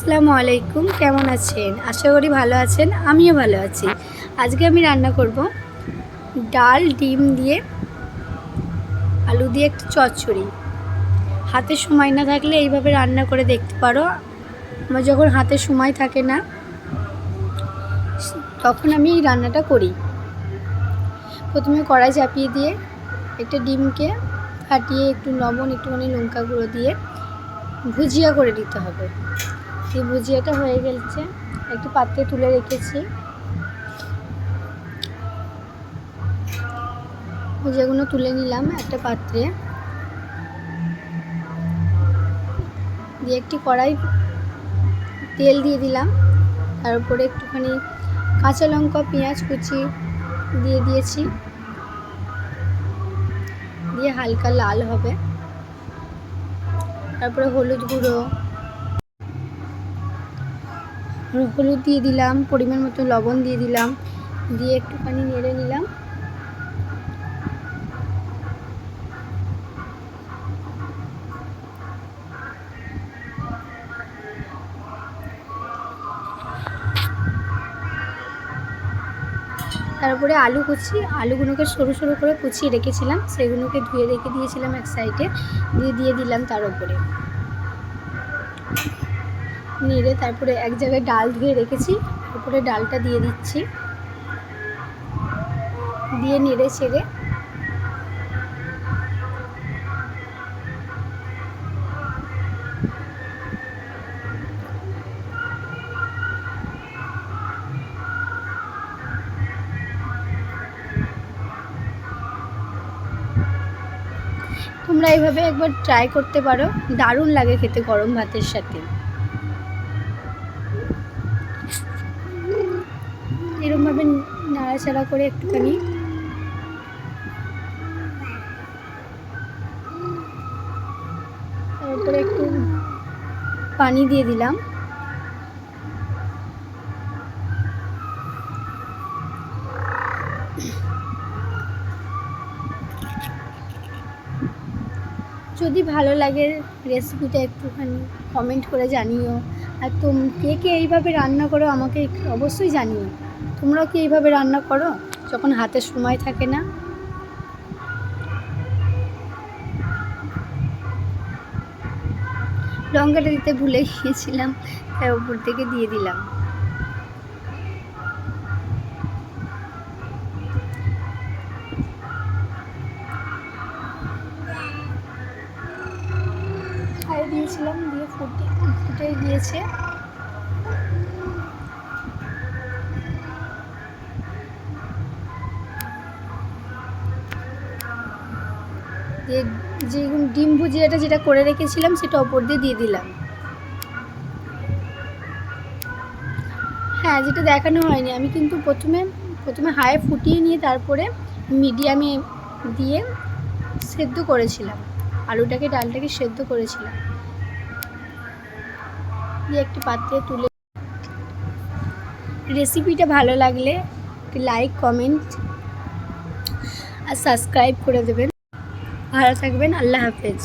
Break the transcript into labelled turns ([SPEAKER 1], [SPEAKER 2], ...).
[SPEAKER 1] আসসালামু আলাইকুম, কেমন আছেন? আশা করি ভালো আছেন। আমিও ভালো আছি। আজকে আমি রান্না করব ডাল, ডিম দিয়ে আলু দিয়ে একটা চচ্চড়ি। হাতে সময় না থাকলে এইভাবে রান্না করে দেখতে পারো। আমার যখন হাতে সময় থাকে না তখন আমি এই রান্নাটা করি। প্রথমে কড়াই চাপিয়ে দিয়ে একটা ডিমকে ফাটিয়ে একটু লবণ, একটুখানি লঙ্কা গুঁড়ো দিয়ে ভুজিয়া করে দিতে হবে। এই ভুজিয়াটা হয়ে গেছে একটু পাত্রে তুলে রেখেছি। ভুজিয়াগুলো তুলে নিলাম একটা পাত্রে, দিয়ে একটি কড়াই তেল দিয়ে দিলাম। তার উপরে একটুখানি কাঁচা লঙ্কা, পেঁয়াজ কুচি দিয়ে দিয়েছি, দিয়ে হালকা লাল হবে। তারপরে হলুদ দিয়ে দিলাম, পরিমাণ মতো লবণ দিয়ে দিলাম, দিয়ে একটুখানি নেড়ে নিলাম। তারপরে আলুগুলোকে সরু সরু করে কুচিয়ে রেখেছিলাম, সেগুলোকে ধুয়ে রেখে দিয়েছিলাম এক সাইডে, দিয়ে দিলাম তার উপরে নেড়ে। তারপরে এক জায়গায় ডাল ধুয়ে রেখেছি, উপরে ডালটা দিয়ে দিচ্ছি, দিয়ে নেড়ে ছেড়ে তোমরা এইভাবে একবার ট্রাই করতে পারো, দারুণ লাগে খেতে গরম ভাতের সাথে। এরকমভাবে নাড়াচাড়া করে একটুখানি তারপরে একটু পানি দিয়ে দিলাম। যদি ভালো লাগে রেসিপিটা একটুখানি কমেন্ট করে জানিও। আর কে কে এইভাবে রান্না করো আমাকে অবশ্যই জানিও। তোমরাও কি এইভাবে রান্না করো যখন হাতে সময় থাকে না? লঙ্কাটা দিতে ভুলে গিয়েছিলাম, তাই উপর থেকে দিয়ে দিলাম। খাইয়ে দিয়েছিলাম, দিয়ে ফুটে গিয়েছে। দিয়ে যে ডিম ভুজিয়াটা যেটা করে রেখেছিলাম সেটা ওপর দিয়ে দিলাম। হ্যাঁ, যেটা দেখানো হয়নি, আমি কিন্তু প্রথমে হাই ফুটিয়ে নিয়ে তারপরে মিডিয়ামে দিয়ে সেদ্ধ করেছিলাম, ডালটাকে সেদ্ধ করেছিলাম। দিয়ে একটি পাত্রে তুলে। রেসিপিটা ভালো লাগলে লাইক, কমেন্ট আর সাবস্ক্রাইব করে দেবেন। ভালো থাকবেন। আল্লাহ হাফেজ।